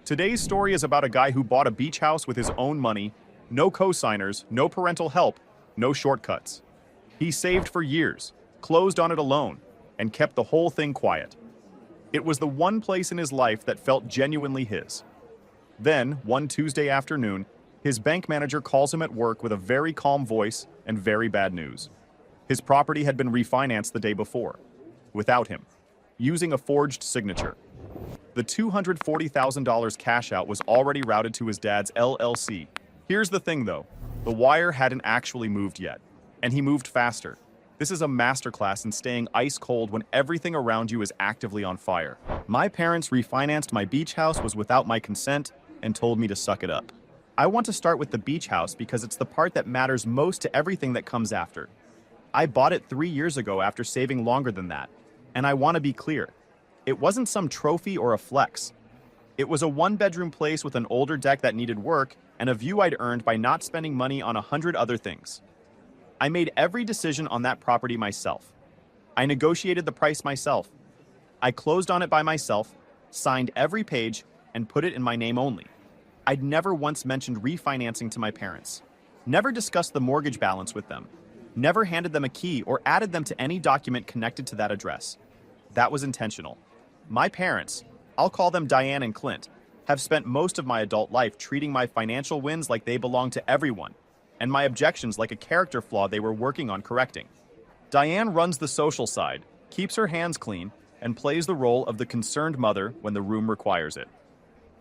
Today's story is about a guy who bought a beach house with his own money, no co-signers, no parental help, no shortcuts. He saved for years, closed on it alone, and kept the whole thing quiet. It was the one place in his life that felt genuinely his. Then, one Tuesday afternoon, his bank manager calls him at work with a very calm voice and very bad news. His property had been refinanced the day before, without him, using a forged signature. The $240,000 cash out was already routed to his dad's LLC. Here's the thing though, the wire hadn't actually moved yet, and he moved faster. This is a masterclass in staying ice cold when everything around you is actively on fire. My parents refinanced my beach house was without my consent and told me to suck it up. I want to start with the beach house because it's the part that matters most to everything that comes after. I bought it 3 years ago after saving longer than that, and I want to be clear. It wasn't some trophy or a flex. It was a one-bedroom place with an older deck that needed work and a view I'd earned by not spending money on 100 other things. I made every decision on that property myself. I negotiated the price myself. I closed on it by myself, signed every page, and put it in my name only. I'd never once mentioned refinancing to my parents. Never discussed the mortgage balance with them. Never handed them a key or added them to any document connected to that address. That was intentional. My parents, I'll call them Diane and Clint, have spent most of my adult life treating my financial wins like they belong to everyone, and my objections like a character flaw they were working on correcting. Diane runs the social side, keeps her hands clean, and plays the role of the concerned mother when the room requires it.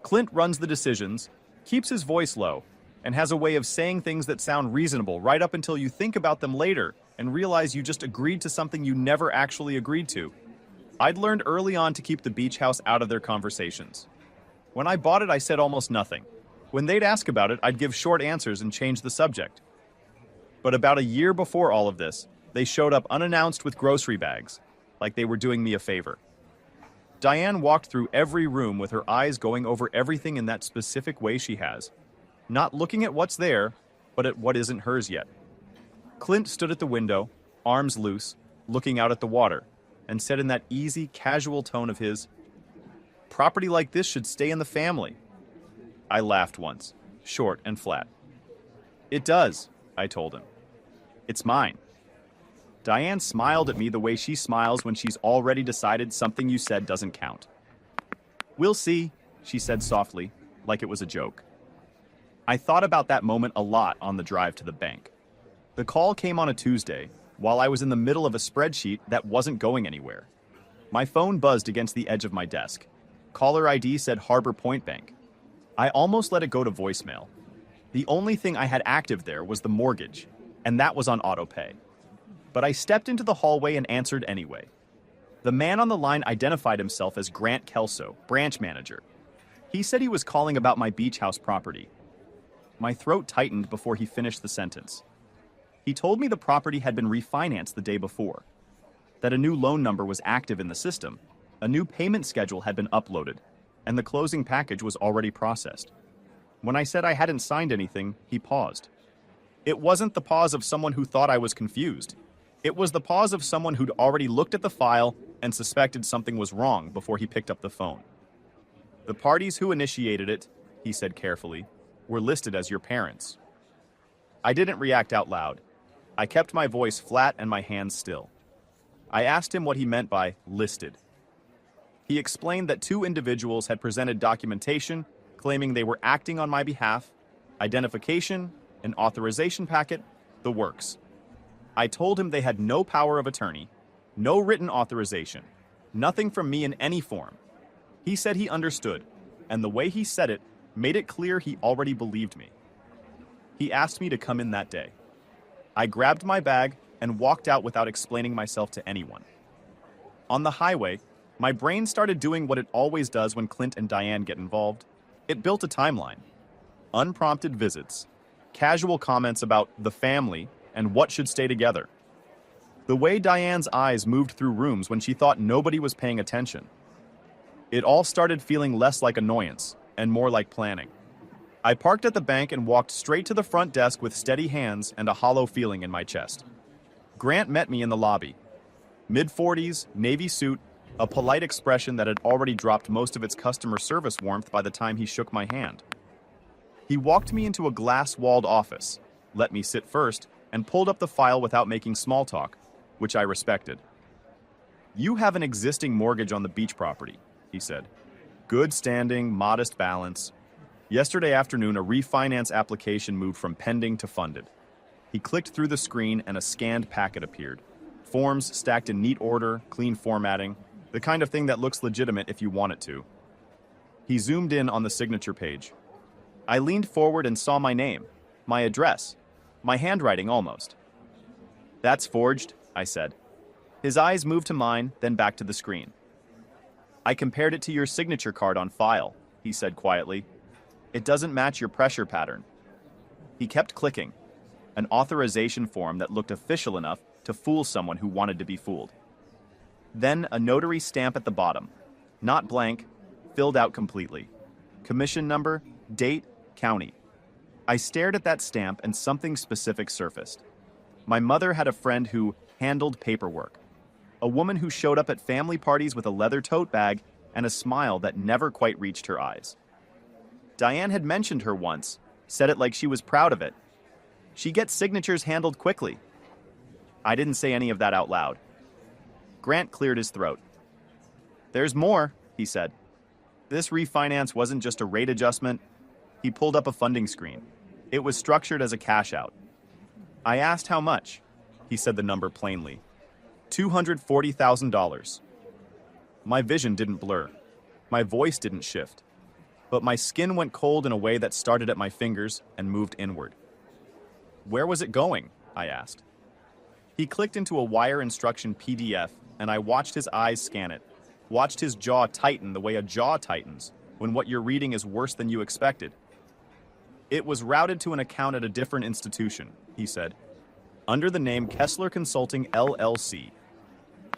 Clint runs the decisions, keeps his voice low, and has a way of saying things that sound reasonable right up until you think about them later and realize you just agreed to something you never actually agreed to. I'd learned early on to keep the beach house out of their conversations. When I bought it, I said almost nothing. When they'd ask about it, I'd give short answers and change the subject. But about a year before all of this, they showed up unannounced with grocery bags, like they were doing me a favor. Diane walked through every room with her eyes going over everything in that specific way she has, not looking at what's there, but at what isn't hers yet. Clint stood at the window, arms loose, looking out at the water, and said in that easy, casual tone of his, "Property like this should stay in the family." I laughed once, short and flat. "It does," I told him. "It's mine." Diane smiled at me the way she smiles when she's already decided something you said doesn't count. "We'll see," she said softly, like it was a joke. I thought about that moment a lot on the drive to the bank. The call came on a Tuesday, while I was in the middle of a spreadsheet that wasn't going anywhere. My phone buzzed against the edge of my desk. Caller ID said Harbor Point Bank. I almost let it go to voicemail. The only thing I had active there was the mortgage, and that was on autopay. But I stepped into the hallway and answered anyway. The man on the line identified himself as Grant Kelso, branch manager. He said he was calling about my beach house property. My throat tightened before he finished the sentence. He told me the property had been refinanced the day before, that a new loan number was active in the system, a new payment schedule had been uploaded, and the closing package was already processed. When I said I hadn't signed anything, he paused. It wasn't the pause of someone who thought I was confused. It was the pause of someone who'd already looked at the file and suspected something was wrong before he picked up the phone. "The parties who initiated it," he said carefully, "were listed as your parents." I didn't react out loud. I kept my voice flat and my hands still. I asked him what he meant by listed. He explained that 2 individuals had presented documentation claiming they were acting on my behalf, identification, an authorization packet, the works. I told him they had no power of attorney, no written authorization, nothing from me in any form. He said he understood, and the way he said it made it clear he already believed me. He asked me to come in that day. I grabbed my bag and walked out without explaining myself to anyone. On the highway, my brain started doing what it always does when Clint and Diane get involved. It built a timeline. Unprompted visits, casual comments about the family and what should stay together. The way Diane's eyes moved through rooms when she thought nobody was paying attention. It all started feeling less like annoyance and more like planning. I parked at the bank and walked straight to the front desk with steady hands and a hollow feeling in my chest. Grant met me in the lobby. Mid-40s, navy suit, a polite expression that had already dropped most of its customer service warmth by the time he shook my hand. He walked me into a glass-walled office, let me sit first, and pulled up the file without making small talk, which I respected. "You have an existing mortgage on the beach property," he said. "Good standing, modest balance. Yesterday afternoon, a refinance application moved from pending to funded." He clicked through the screen and a scanned packet appeared. Forms stacked in neat order, clean formatting, the kind of thing that looks legitimate if you want it to. He zoomed in on the signature page. I leaned forward and saw my name, my address, my handwriting almost. "That's forged," I said. His eyes moved to mine, then back to the screen. "I compared it to your signature card on file," he said quietly. "It doesn't match your pressure pattern." He kept clicking, an authorization form that looked official enough to fool someone who wanted to be fooled. Then a notary stamp at the bottom, not blank, filled out completely. Commission number, date, county. I stared at that stamp and something specific surfaced. My mother had a friend who handled paperwork. A woman who showed up at family parties with a leather tote bag and a smile that never quite reached her eyes. Diane had mentioned her once, said it like she was proud of it. She gets signatures handled quickly. I didn't say any of that out loud. Grant cleared his throat. "There's more," he said. "This refinance wasn't just a rate adjustment." He pulled up a funding screen. It was structured as a cash out. I asked how much. He said the number plainly. $240,000. My vision didn't blur. My voice didn't shift. But my skin went cold in a way that started at my fingers and moved inward. "Where was it going?" I asked. He clicked into a wire instruction PDF, and I watched his eyes scan it, watched his jaw tighten the way a jaw tightens when what you're reading is worse than you expected. "It was routed to an account at a different institution," he said, "under the name Kessler Consulting LLC.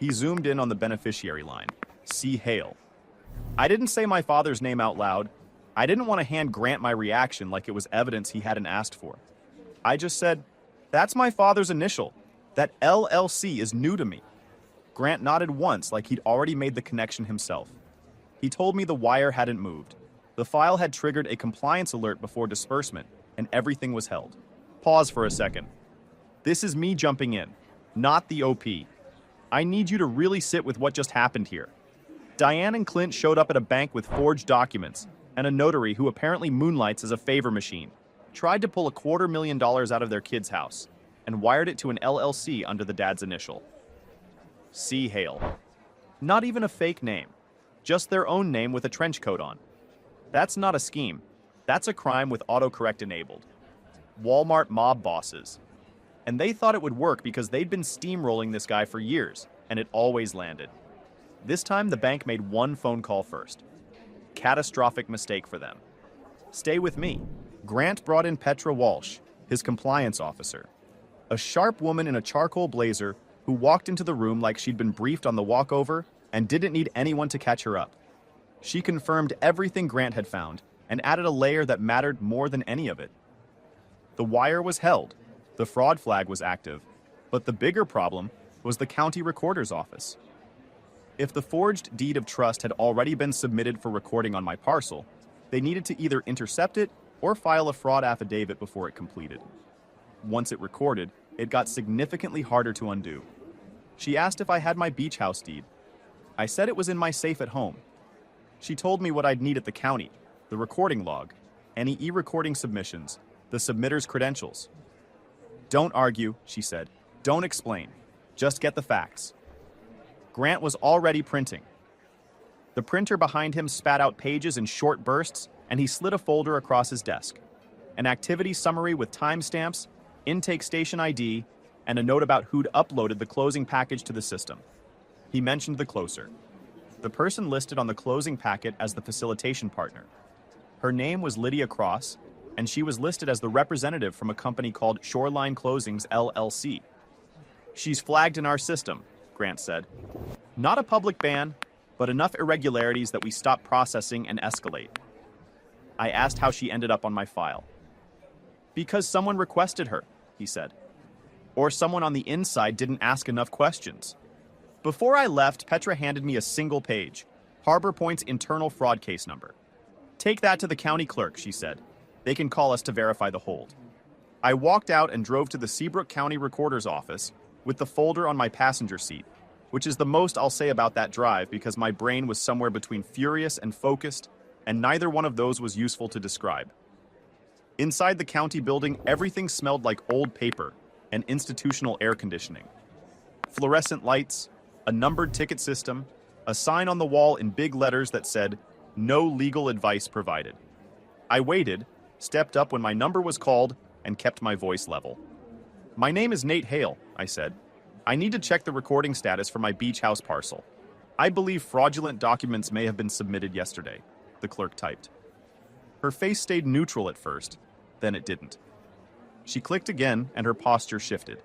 He zoomed in on the beneficiary line. C. Hale. I didn't say my father's name out loud. I didn't want to hand Grant my reaction like it was evidence he hadn't asked for. I just said, "That's my father's initial. That LLC is new to me." Grant nodded once like he'd already made the connection himself. He told me the wire hadn't moved. The file had triggered a compliance alert before disbursement, and everything was held. Pause for a second. This is me jumping in, not the OP. I need you to really sit with what just happened here. Diane and Clint showed up at a bank with forged documents, and a notary who apparently moonlights as a favor machine tried to pull $250,000 out of their kid's house and wired it to an LLC under the dad's initial. C. Hale. Not even a fake name, just their own name with a trench coat on. That's not a scheme. That's a crime with autocorrect enabled. Walmart mob bosses. And they thought it would work because they'd been steamrolling this guy for years, and it always landed. This time, the bank made one phone call first. Catastrophic mistake for them. Stay with me. Grant brought in Petra Walsh, his compliance officer. A sharp woman in a charcoal blazer who walked into the room like she'd been briefed on the walkover and didn't need anyone to catch her up. She confirmed everything Grant had found and added a layer that mattered more than any of it. The wire was held, the fraud flag was active, but the bigger problem was the county recorder's office. If the forged deed of trust had already been submitted for recording on my parcel, they needed to either intercept it or file a fraud affidavit before it completed. Once it recorded, it got significantly harder to undo. She asked if I had my beach house deed. I said it was in my safe at home. She told me what I'd need at the county, the recording log, any e-recording submissions, the submitter's credentials. "Don't argue," she said. "Don't explain. Just get the facts." Grant was already printing. The printer behind him spat out pages in short bursts, and he slid a folder across his desk. An activity summary with timestamps, intake station ID, and a note about who'd uploaded the closing package to the system. He mentioned the closer. The person listed on the closing packet as the facilitation partner. Her name was Lydia Cross, and she was listed as the representative from a company called Shoreline Closings LLC. "She's flagged in our system," Grant said. "Not a public ban, but enough irregularities that we stop processing and escalate." I asked how she ended up on my file. "Because someone requested her," he said. "Or someone on the inside didn't ask enough questions." Before I left, Petra handed me a single page, Harbor Point's internal fraud case number. "Take that to the county clerk," she said. "They can call us to verify the hold." I walked out and drove to the Seabrook County Recorder's office with the folder on my passenger seat, which is the most I'll say about that drive because my brain was somewhere between furious and focused, and neither one of those was useful to describe. Inside the county building, everything smelled like old paper and institutional air conditioning. Fluorescent lights, a numbered ticket system, a sign on the wall in big letters that said, "No legal advice provided." I waited, stepped up when my number was called, and kept my voice level. "My name is Nate Hale," I said. "I need to check the recording status for my beach house parcel. I believe fraudulent documents may have been submitted yesterday," the clerk typed. Her face stayed neutral at first, then it didn't. She clicked again, and her posture shifted.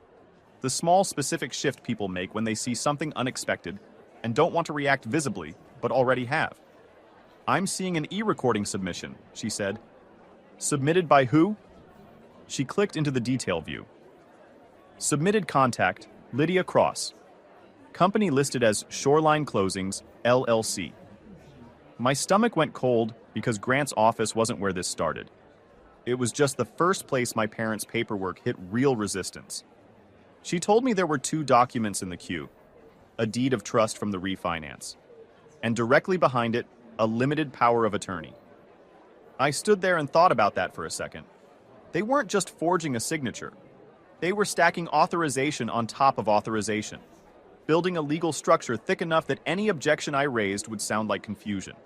The small, specific shift people make when they see something unexpected and don't want to react visibly, but already have. "I'm seeing an e-recording submission," she said. "Submitted by who?" She clicked into the detail view. Submitted contact, Lydia Cross. Company listed as Shoreline Closings, LLC. My stomach went cold because Grant's office wasn't where this started. It was just the first place my parents' paperwork hit real resistance. She told me there were 2 documents in the queue, a deed of trust from the refinance, and directly behind it, a limited power of attorney. I stood there and thought about that for a second. They weren't just forging a signature. They were stacking authorization on top of authorization, building a legal structure thick enough that any objection I raised would sound like confusion.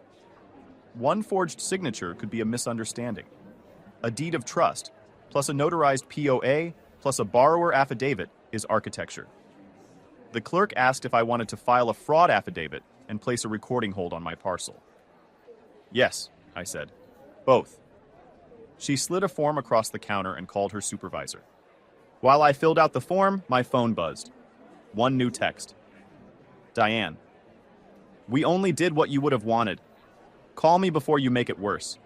One forged signature could be a misunderstanding. A deed of trust, plus a notarized POA, plus a borrower affidavit is architecture. The clerk asked if I wanted to file a fraud affidavit and place a recording hold on my parcel. "Yes," I said. "Both." She slid a form across the counter and called her supervisor. While I filled out the form, my phone buzzed. One new text. "Diane, we only did what you would have wanted. Call me before you make it worse."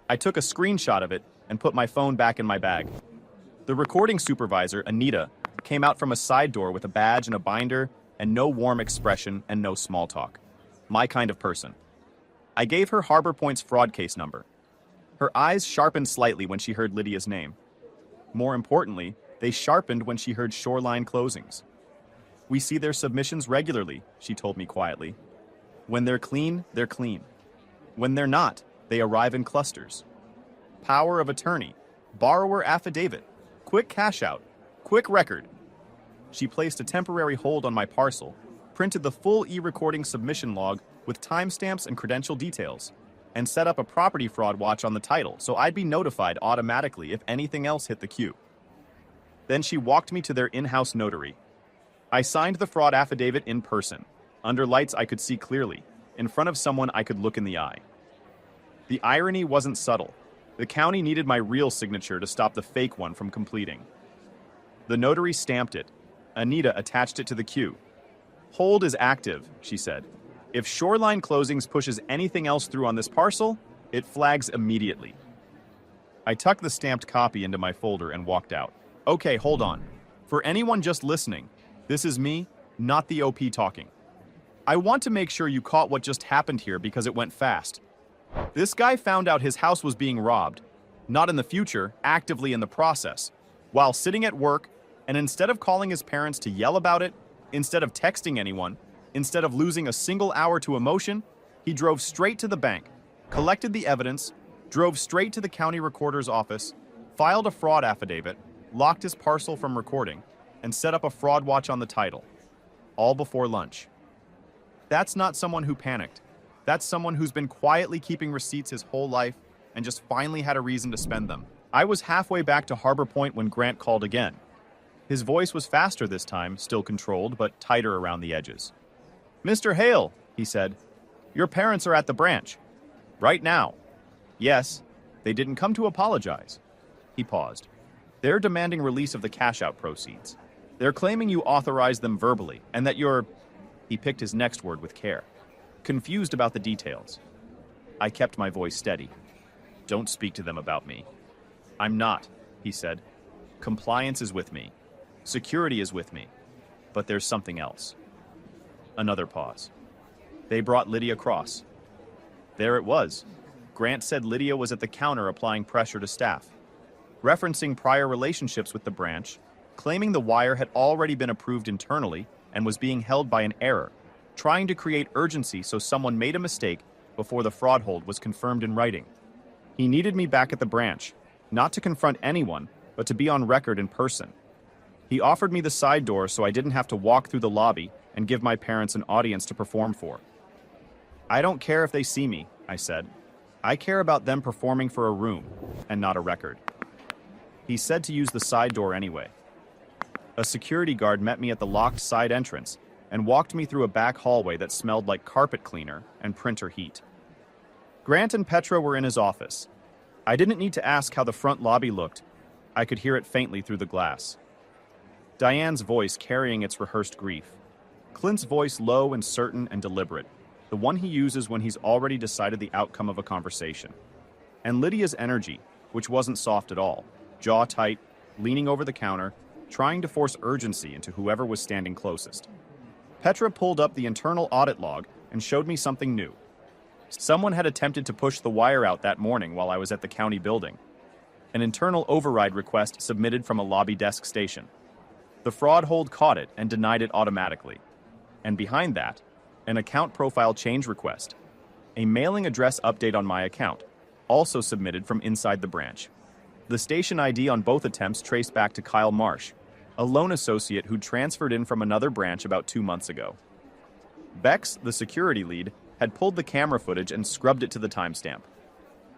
I took a screenshot of it and put my phone back in my bag. The recording supervisor, Anita, came out from a side door with a badge and a binder and no warm expression and no small talk. My kind of person. I gave her Harbor Point's fraud case number. Her eyes sharpened slightly when she heard Lydia's name. More importantly, they sharpened when she heard Shoreline Closings. "We see their submissions regularly," she told me quietly. "When they're clean, they're clean. When they're not, they arrive in clusters. Power of attorney, borrower affidavit, quick cash out, quick record." She placed a temporary hold on my parcel, printed the full e-recording submission log with timestamps and credential details, and set up a property fraud watch on the title so I'd be notified automatically if anything else hit the queue. Then she walked me to their in-house notary. I signed the fraud affidavit in person, under lights I could see clearly, in front of someone I could look in the eye. The irony wasn't subtle. The county needed my real signature to stop the fake one from completing. The notary stamped it. Anita attached it to the queue. "Hold is active," she said. "If Shoreline Closings pushes anything else through on this parcel, it flags immediately." I tucked the stamped copy into my folder and walked out. Okay, hold on. For anyone just listening, this is me, not the OP talking. I want to make sure you caught what just happened here because it went fast. This guy found out his house was being robbed, not in the future, actively in the process, while sitting at work, and instead of calling his parents to yell about it, instead of texting anyone, instead of losing a single hour to emotion, he drove straight to the bank, collected the evidence, drove straight to the county recorder's office, filed a fraud affidavit, locked his parcel from recording, and set up a fraud watch on the title, all before lunch. That's not someone who panicked. That's someone who's been quietly keeping receipts his whole life and just finally had a reason to spend them. I was halfway back to Harbor Point when Grant called again. His voice was faster this time, still controlled, but tighter around the edges. "Mr. Hale," he said, "your parents are at the branch. Right now." "Yes, they didn't come to apologize." He paused. "They're demanding release of the cash-out proceeds. They're claiming you authorized them verbally, and that you're..." He picked his next word with care. "Confused about the details." I kept my voice steady. "Don't speak to them about me." "I'm not," he said. "Compliance is with me. Security is with me. But there's something else." Another pause. They brought Lydia Cross. There it was. Grant said Lydia was at the counter applying pressure to staff, referencing prior relationships with the branch, claiming the wire had already been approved internally and was being held by an error, trying to create urgency so someone made a mistake before the fraud hold was confirmed in writing. He needed me back at the branch, not to confront anyone, but to be on record in person. He offered me the side door so I didn't have to walk through the lobby and give my parents an audience to perform for. I don't care if they see me, I said. I care about them performing for a room, and not a record. He said to use the side door anyway. A security guard met me at the locked side entrance and walked me through a back hallway that smelled like carpet cleaner and printer heat. Grant and Petra were in his office. I didn't need to ask how the front lobby looked. I could hear it faintly through the glass. Diane's voice carrying its rehearsed grief. Clint's voice low and certain and deliberate, the one he uses when he's already decided the outcome of a conversation. And Lydia's energy, which wasn't soft at all, jaw tight, leaning over the counter, trying to force urgency into whoever was standing closest. Petra pulled up the internal audit log and showed me something new. Someone had attempted to push the wire out that morning while I was at the county building. An internal override request submitted from a lobby desk station. The fraud hold caught it and denied it automatically. And behind that, an account profile change request. A mailing address update on my account, also submitted from inside the branch. The station ID on both attempts traced back to Kyle Marsh, a loan associate who transferred in from another branch about 2 months ago. Bex, the security lead, had pulled the camera footage and scrubbed it to the timestamp.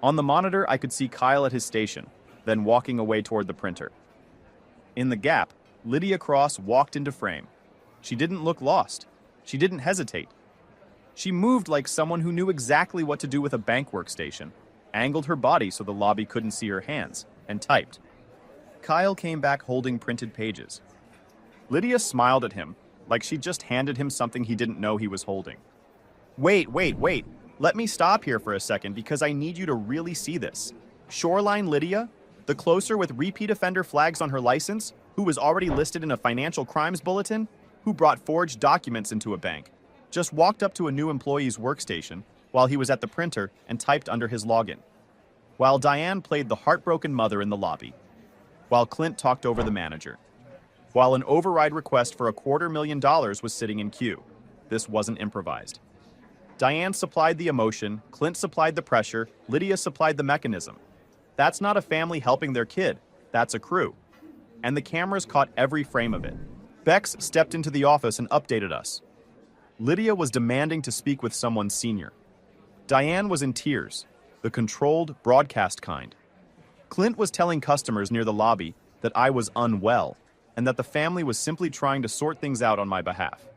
On the monitor, I could see Kyle at his station, then walking away toward the printer. In the gap, Lydia Cross walked into frame. She didn't look lost. She didn't hesitate. She moved like someone who knew exactly what to do with a bank workstation, angled her body so the lobby couldn't see her hands, and typed. Kyle came back holding printed pages. Lydia smiled at him, like she'd just handed him something he didn't know he was holding. Wait. Let me stop here for a second because I need you to really see this. Shoreline Lydia, the closer with repeat offender flags on her license, who was already listed in a financial crimes bulletin, who brought forged documents into a bank, just walked up to a new employee's workstation while he was at the printer and typed under his login. While Diane played the heartbroken mother in the lobby. While Clint talked over the manager. While an override request for $250,000 was sitting in queue. This wasn't improvised. Diane supplied the emotion, Clint supplied the pressure, Lydia supplied the mechanism. That's not a family helping their kid, that's a crew. And the cameras caught every frame of it. Bex stepped into the office and updated us. Lydia was demanding to speak with someone senior. Diane was in tears, the controlled, broadcast kind. Clint was telling customers near the lobby that I was unwell and that the family was simply trying to sort things out on my behalf.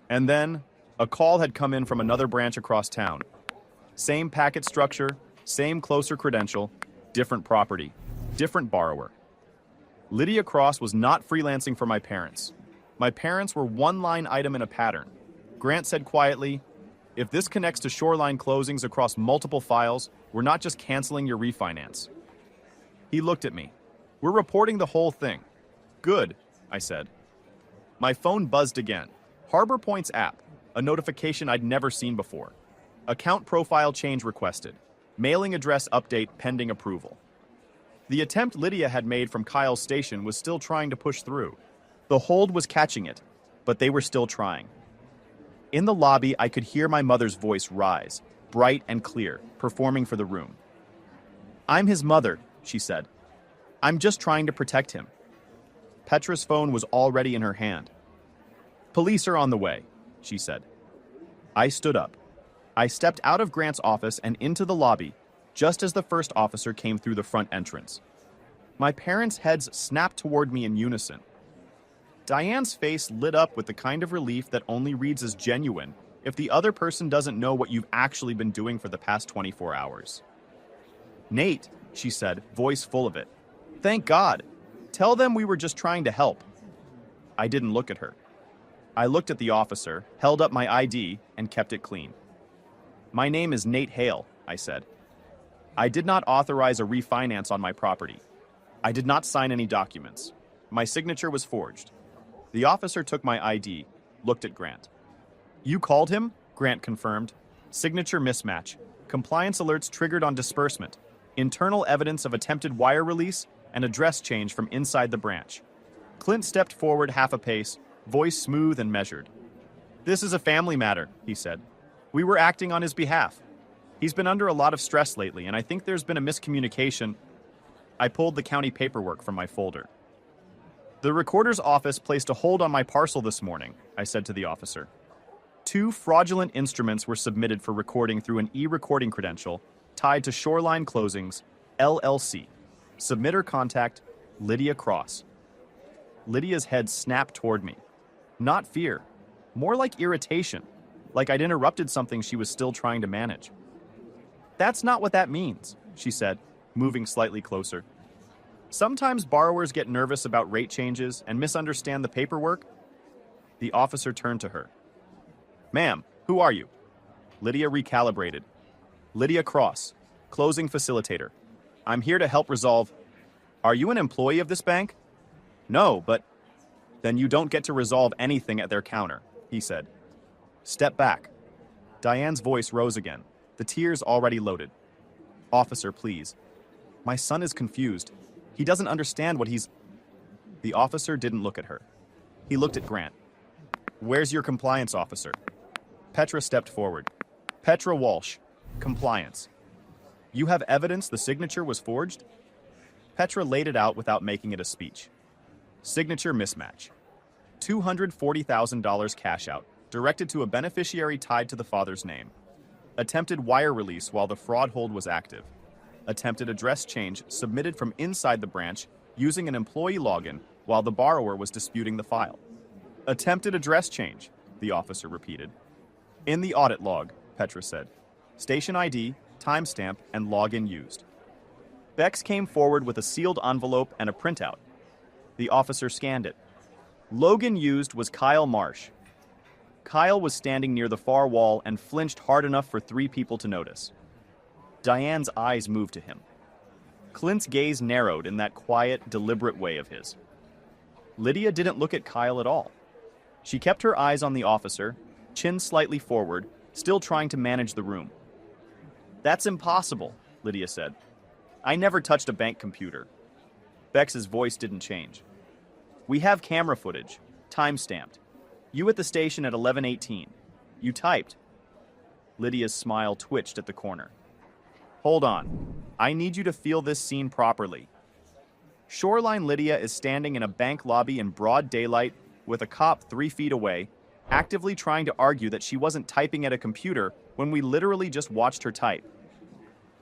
And then, a call had come in from another branch across town. Same packet structure, same closer credential, different property, different borrower. Lydia Cross was not freelancing for my parents. My parents were one line item in a pattern. Grant said quietly, if this connects to Shoreline closings across multiple files, we're not just canceling your refinance. He looked at me. We're reporting the whole thing. Good, I said. My phone buzzed again. Harbor Point's app, a notification I'd never seen before. Account profile change requested. Mailing address update pending approval. The attempt Lydia had made from Kyle's station was still trying to push through. The hold was catching it, but they were still trying. In the lobby, I could hear my mother's voice rise, bright and clear, performing for the room. I'm his mother, she said. I'm just trying to protect him. Petra's phone was already in her hand. Police are on the way, she said. I stood up. I stepped out of Grant's office and into the lobby, just as the first officer came through the front entrance. My parents' heads snapped toward me in unison. Diane's face lit up with the kind of relief that only reads as genuine if the other person doesn't know what you've actually been doing for the past 24 hours. Nate, she said, voice full of it. Thank God. Tell them we were just trying to help. I didn't look at her. I looked at the officer, held up my ID, and kept it clean. My name is Nate Hale, I said. I did not authorize a refinance on my property. I did not sign any documents. My signature was forged. The officer took my ID, looked at Grant. You called him? Grant confirmed. Signature mismatch. Compliance alerts triggered on disbursement. Internal evidence of attempted wire release and address change from inside the branch. Clint stepped forward half a pace, voice smooth and measured. This is a family matter, he said. We were acting on his behalf. He's been under a lot of stress lately, and I think there's been a miscommunication. I pulled the county paperwork from my folder. The recorder's office placed a hold on my parcel this morning, I said to the officer. 2 fraudulent instruments were submitted for recording through an e-recording credential tied to Shoreline Closings, LLC. Submitter contact, Lydia Cross. Lydia's head snapped toward me. Not fear, more like irritation, like I'd interrupted something she was still trying to manage. That's not what that means, she said, moving slightly closer. Sometimes borrowers get nervous about rate changes and misunderstand the paperwork. The officer turned to her. Ma'am, who are you? Lydia recalibrated. Lydia Cross, closing facilitator. I'm here to help resolve. Are you an employee of this bank? No, but then you don't get to resolve anything at their counter, he said. Step back. Diane's voice rose again, the tears already loaded. Officer, please. My son is confused. He doesn't understand what he's... The officer didn't look at her. He looked at Grant. Where's your compliance officer? Petra stepped forward. Petra Walsh, compliance. You have evidence the signature was forged? Petra laid it out without making it a speech. Signature mismatch. $240,000 cash out, directed to a beneficiary tied to the father's name. Attempted wire release while the fraud hold was active. Attempted address change submitted from inside the branch using an employee login while the borrower was disputing the file. Attempted address change, the officer repeated. In the audit log, Petra said. Station ID, timestamp, and login used. Bex came forward with a sealed envelope and a printout. The officer scanned it. Logan used was Kyle Marsh. Kyle was standing near the far wall and flinched hard enough for 3 people to notice. Diane's eyes moved to him. Clint's gaze narrowed in that quiet, deliberate way of his. Lydia didn't look at Kyle at all. She kept her eyes on the officer, chin slightly forward, still trying to manage the room. That's impossible, Lydia said. I never touched a bank computer. Bex's voice didn't change. We have camera footage, time-stamped. You at the station at 11:18. You typed. Lydia's smile twitched at the corner. Hold on. I need you to feel this scene properly. Shoreline Lydia is standing in a bank lobby in broad daylight with a cop 3 feet away, actively trying to argue that she wasn't typing at a computer when we literally just watched her type.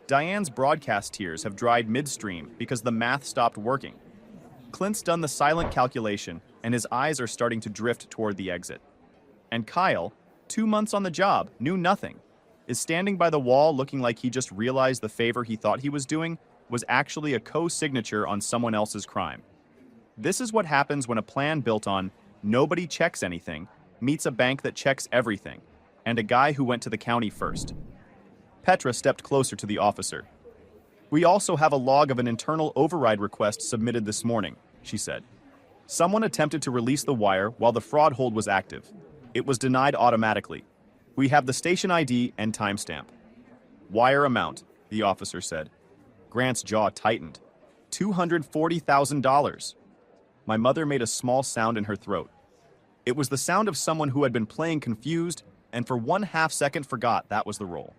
Diane's broadcast tears have dried midstream because the math stopped working. Clint's done the silent calculation, and his eyes are starting to drift toward the exit. And Kyle, 2 months on the job, knew nothing, is standing by the wall looking like he just realized the favor he thought he was doing was actually a co-signature on someone else's crime. This is what happens when a plan built on nobody checks anything meets a bank that checks everything, and a guy who went to the county first. Petra stepped closer to the officer. We also have a log of an internal override request submitted this morning, she said. Someone attempted to release the wire while the fraud hold was active. It was denied automatically. We have the station ID and timestamp. Wire amount, the officer said. Grant's jaw tightened. $240,000. My mother made a small sound in her throat. It was the sound of someone who had been playing confused and for 1/2 second forgot that was the role.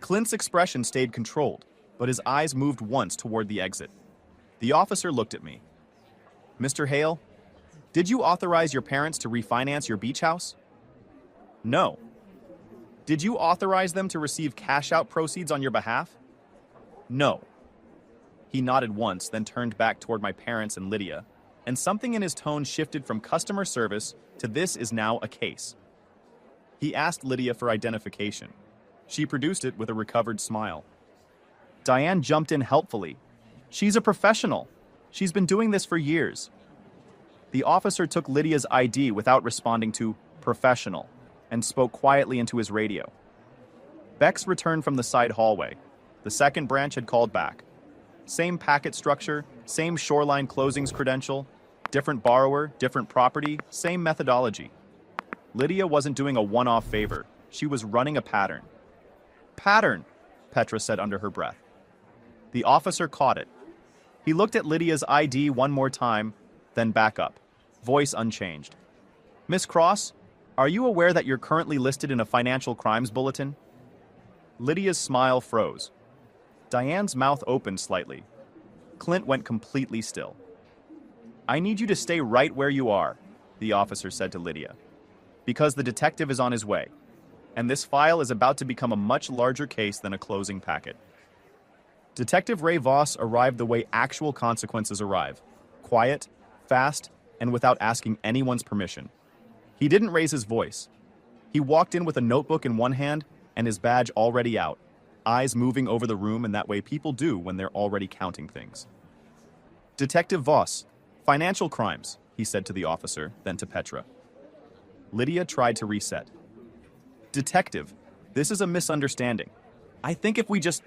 Clint's expression stayed controlled, but his eyes moved once toward the exit. The officer looked at me. Mr. Hale, did you authorize your parents to refinance your beach house? No. Did you authorize them to receive cash-out proceeds on your behalf? No. He nodded once, then turned back toward my parents and Lydia, and something in his tone shifted from customer service to this is now a case. He asked Lydia for identification. She produced it with a recovered smile. Diane jumped in helpfully. She's a professional. She's been doing this for years. The officer took Lydia's ID without responding to professional and spoke quietly into his radio. Bex returned from the side hallway. The second branch had called back. Same packet structure, same Shoreline Closings credential, different borrower, different property, same methodology. Lydia wasn't doing a one-off favor. She was running a pattern. Pattern, Petra said under her breath. The officer caught it. He looked at Lydia's ID one more time, then back up, voice unchanged. Miss Cross, are you aware that you're currently listed in a financial crimes bulletin? Lydia's smile froze. Diane's mouth opened slightly. Clint went completely still. I need you to stay right where you are, the officer said to Lydia, because the detective is on his way, and this file is about to become a much larger case than a closing packet. Detective Ray Voss arrived the way actual consequences arrive, quiet, fast, and without asking anyone's permission. He didn't raise his voice. He walked in with a notebook in one hand and his badge already out, eyes moving over the room in that way people do when they're already counting things. Detective Voss, financial crimes, he said to the officer, then to Petra. Lydia tried to reset. Detective, this is a misunderstanding. I think if we just...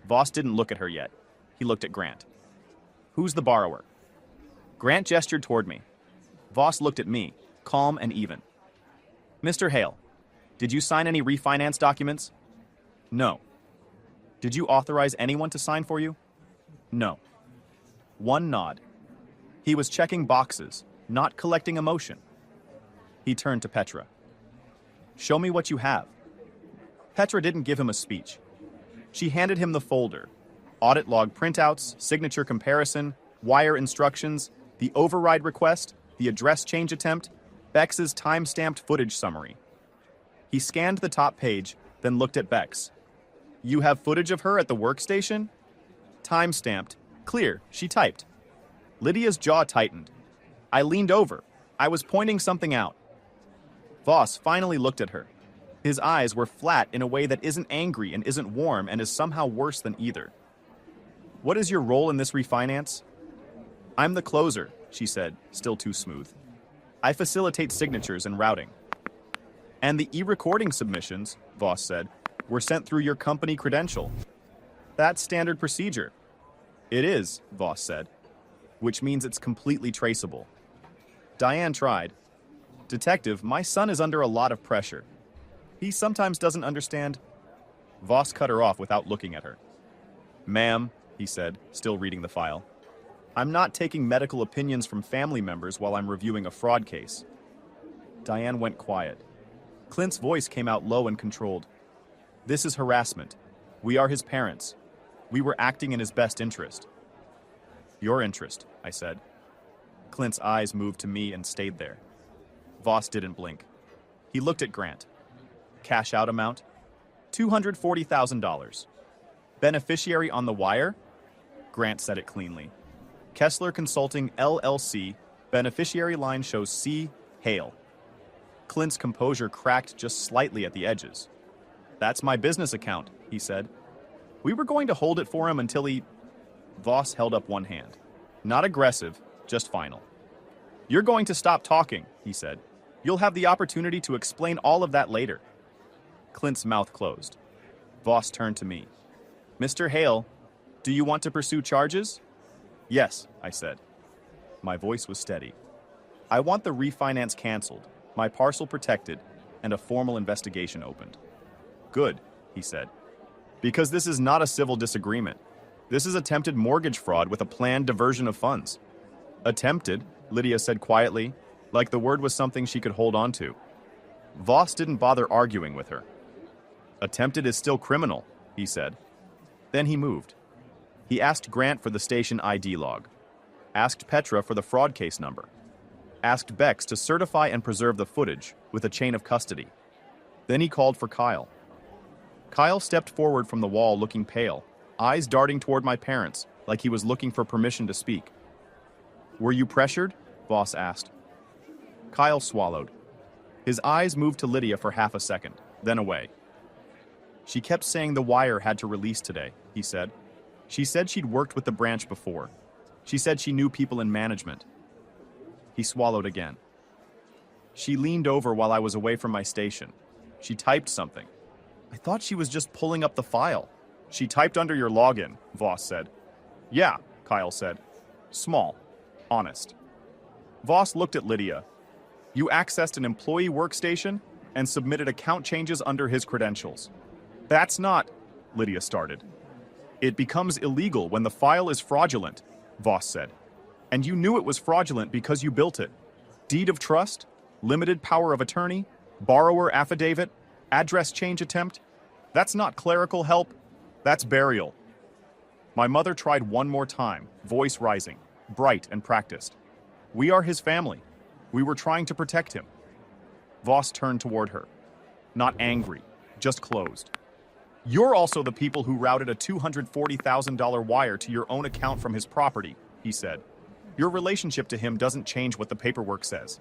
Voss didn't look at her yet. He looked at Grant. Who's the borrower? Grant gestured toward me. Voss looked at me, calm and even. Mr. Hale, did you sign any refinance documents? No. Did you authorize anyone to sign for you? No. One nod. He was checking boxes, not collecting emotion. He turned to Petra. Show me what you have. Petra didn't give him a speech. She handed him the folder. Audit log printouts, signature comparison, wire instructions, the override request, the address change attempt, Bex's time-stamped footage summary. He scanned the top page, then looked at Bex. You have footage of her at the workstation? Time-stamped. Clear, she typed. Lydia's jaw tightened. I leaned over. I was pointing something out. Voss finally looked at her. His eyes were flat in a way that isn't angry and isn't warm and is somehow worse than either. What is your role in this refinance? I'm the closer, she said, still too smooth. I facilitate signatures and routing. And the e-recording submissions, Voss said, were sent through your company credential. That's standard procedure. It is, Voss said, which means it's completely traceable. Diane tried. Detective, my son is under a lot of pressure. He sometimes doesn't understand. Voss cut her off without looking at her. Ma'am, he said, still reading the file, I'm not taking medical opinions from family members while I'm reviewing a fraud case. Diane went quiet. Clint's voice came out low and controlled. This is harassment. We are his parents. We were acting in his best interest. Your interest, I said. Clint's eyes moved to me and stayed there. Voss didn't blink. He looked at Grant. Cash out amount? $240,000. Beneficiary on the wire? Grant said it cleanly. Kessler Consulting, LLC. Beneficiary line shows C. Hale. Clint's composure cracked just slightly at the edges. That's my business account, he said. We were going to hold it for him until he... Voss held up one hand. Not aggressive, just final. You're going to stop talking, he said. You'll have the opportunity to explain all of that later. Clint's mouth closed. Voss turned to me. Mr. Hale, do you want to pursue charges? Yes, I said. My voice was steady. I want the refinance canceled, my parcel protected, and a formal investigation opened. Good, he said. Because this is not a civil disagreement. This is attempted mortgage fraud with a planned diversion of funds. Attempted, Lydia said quietly, like the word was something she could hold on to. Voss didn't bother arguing with her. Attempted is still criminal, he said. Then he moved. He asked Grant for the station ID log. Asked Petra for the fraud case number. Asked Bex to certify and preserve the footage with a chain of custody. Then he called for Kyle. Kyle stepped forward from the wall looking pale, eyes darting toward my parents like he was looking for permission to speak. Were you pressured? Voss asked. Kyle swallowed. His eyes moved to Lydia for half a second, then away. She kept saying the wire had to release today, he said. She said she'd worked with the branch before. She said she knew people in management. He swallowed again. She leaned over while I was away from my station. She typed something. I thought she was just pulling up the file. She typed under your login, Voss said. Yeah, Kyle said. Small. Honest. Voss looked at Lydia. You accessed an employee workstation and submitted account changes under his credentials. That's not, Lydia started. It becomes illegal when the file is fraudulent, Voss said. And you knew it was fraudulent because you built it. Deed of trust, limited power of attorney, borrower affidavit, address change attempt. That's not clerical help, that's burial. My mother tried one more time, voice rising, bright and practiced. We are his family. We were trying to protect him. Voss turned toward her. Not angry, just closed. You're also the people who routed a $240,000 wire to your own account from his property, he said. Your relationship to him doesn't change what the paperwork says.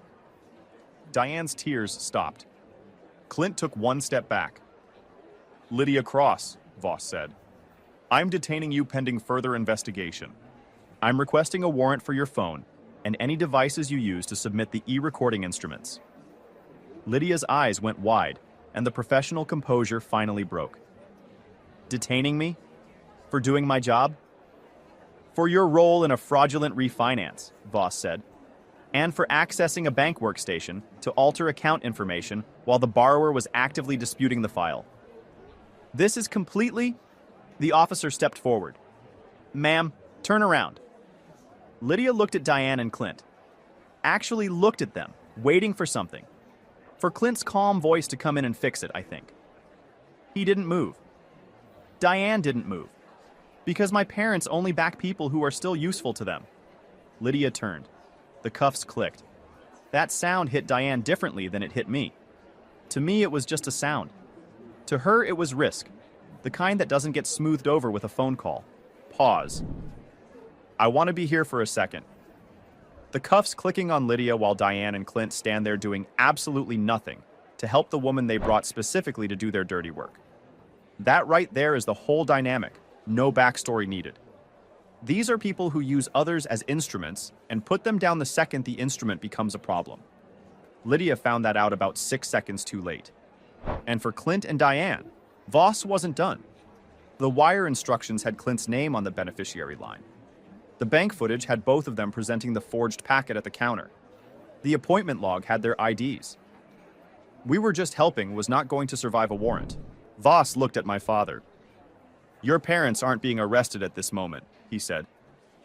Diane's tears stopped. Clint took one step back. Lydia Cross, Voss said. I'm detaining you pending further investigation. I'm requesting a warrant for your phone and any devices you use to submit the e-recording instruments. Lydia's eyes went wide, and the professional composure finally broke. Detaining me? For doing my job? For your role in a fraudulent refinance, Voss said, and for accessing a bank workstation to alter account information while the borrower was actively disputing the file. This is completely... The officer stepped forward. Ma'am, turn around. Lydia looked at Diane and Clint. Actually looked at them, waiting for something. For Clint's calm voice to come in and fix it, I think. He didn't move. Diane didn't move. Because my parents only back people who are still useful to them. Lydia turned. The cuffs clicked. That sound hit Diane differently than it hit me. To me, it was just a sound. To her, it was risk. The kind that doesn't get smoothed over with a phone call. Pause. I want to be here for a second. The cuffs clicking on Lydia while Diane and Clint stand there doing absolutely nothing to help the woman they brought specifically to do their dirty work. That right there is the whole dynamic. No backstory needed. These are people who use others as instruments and put them down the second the instrument becomes a problem. Lydia found that out about 6 seconds too late. And for Clint and Diane, Voss wasn't done. The wire instructions had Clint's name on the beneficiary line. The bank footage had both of them presenting the forged packet at the counter. The appointment log had their IDs. We were just helping was not going to survive a warrant. Voss looked at my father. Your parents aren't being arrested at this moment, he said.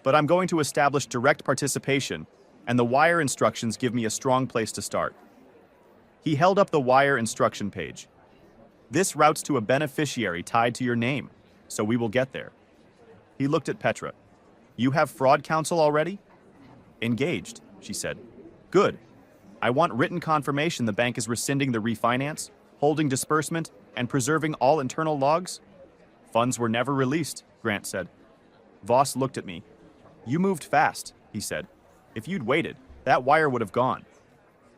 But I'm going to establish direct participation, and the wire instructions give me a strong place to start. He held up the wire instruction page. This routes to a beneficiary tied to your name, so we will get there. He looked at Petra. You have fraud counsel already? Engaged, she said. Good. I want written confirmation the bank is rescinding the refinance, holding disbursement, and preserving all internal logs. Funds were never released, Grant said. Voss looked at me. You moved fast, he said. If you'd waited, that wire would have gone.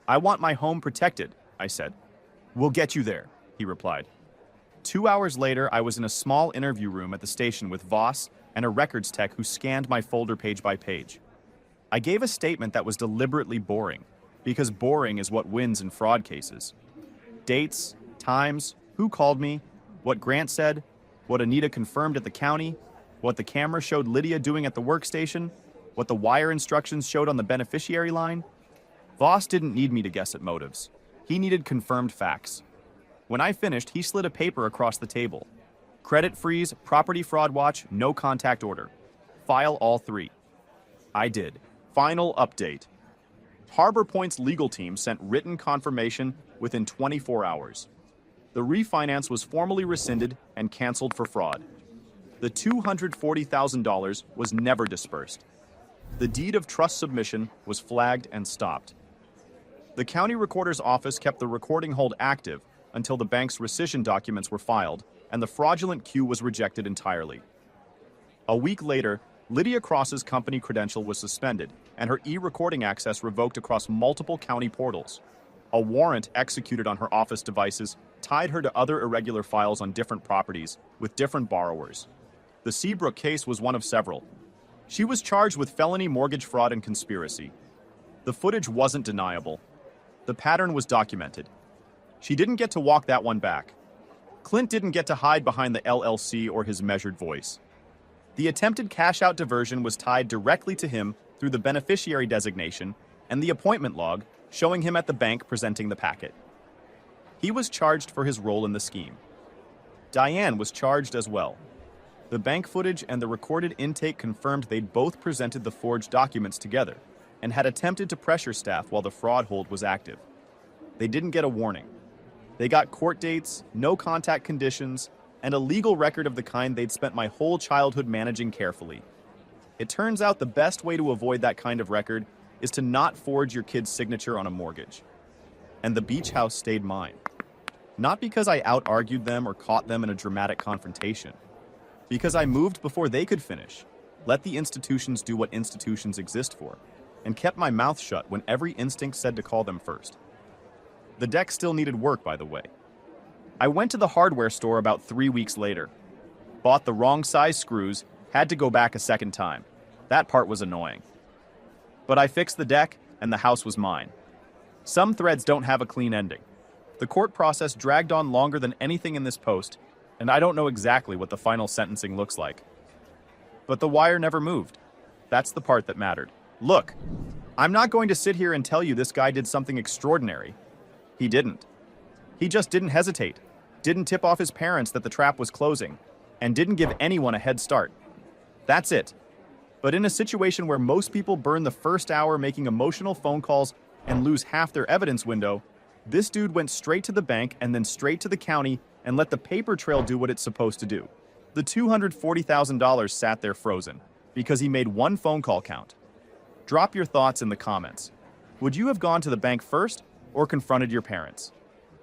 I want my home protected, I said. We'll get you there, he replied. 2 hours later, I was in a small interview room at the station with Voss and a records tech who scanned my folder page by page. I gave a statement that was deliberately boring, because boring is what wins in fraud cases. Dates, times, who called me, what Grant said, what Anita confirmed at the county, what the camera showed Lydia doing at the workstation, what the wire instructions showed on the beneficiary line. Voss didn't need me to guess at motives. He needed confirmed facts. When I finished, he slid a paper across the table. Credit freeze, property fraud watch, no contact order. File all three. I did. Final update. Harbor Point's legal team sent written confirmation within 24 hours. The refinance was formally rescinded and canceled for fraud. The $240,000 was never dispersed. The deed of trust submission was flagged and stopped. The county recorder's office kept the recording hold active until the bank's rescission documents were filed and the fraudulent queue was rejected entirely. A week later, Lydia Cross's company credential was suspended and her e-recording access revoked across multiple county portals. A warrant executed on her office devices tied her to other irregular files on different properties with different borrowers. The Seabrook case was one of several. She was charged with felony mortgage fraud and conspiracy. The footage wasn't deniable. The pattern was documented. She didn't get to walk that one back. Clint didn't get to hide behind the LLC or his measured voice. The attempted cash-out diversion was tied directly to him through the beneficiary designation, and the appointment log showing him at the bank presenting the packet. He was charged for his role in the scheme. Diane was charged as well. The bank footage and the recorded intake confirmed they'd both presented the forged documents together and had attempted to pressure staff while the fraud hold was active. They didn't get a warning. They got court dates, no contact conditions, and a legal record of the kind they'd spent my whole childhood managing carefully. It turns out the best way to avoid that kind of record is to not forge your kid's signature on a mortgage. And the beach house stayed mine. Not because I out-argued them or caught them in a dramatic confrontation. Because I moved before they could finish, let the institutions do what institutions exist for, and kept my mouth shut when every instinct said to call them first. The deck still needed work, by the way. I went to the hardware store about 3 weeks later. Bought the wrong size screws, had to go back a second time. That part was annoying. But I fixed the deck, and the house was mine. Some threads don't have a clean ending. The court process dragged on longer than anything in this post, and I don't know exactly what the final sentencing looks like. But the wire never moved. That's the part that mattered. Look, I'm not going to sit here and tell you this guy did something extraordinary. He didn't. He just didn't hesitate, didn't tip off his parents that the trap was closing, and didn't give anyone a head start. That's it. But in a situation where most people burn the first hour making emotional phone calls and lose half their evidence window, this dude went straight to the bank and then straight to the county and let the paper trail do what it's supposed to do. The $240,000 sat there frozen because he made one phone call count. Drop your thoughts in the comments. Would you have gone to the bank first or confronted your parents?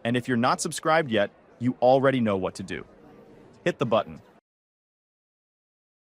And if you're not subscribed yet, you already know what to do. Hit the button.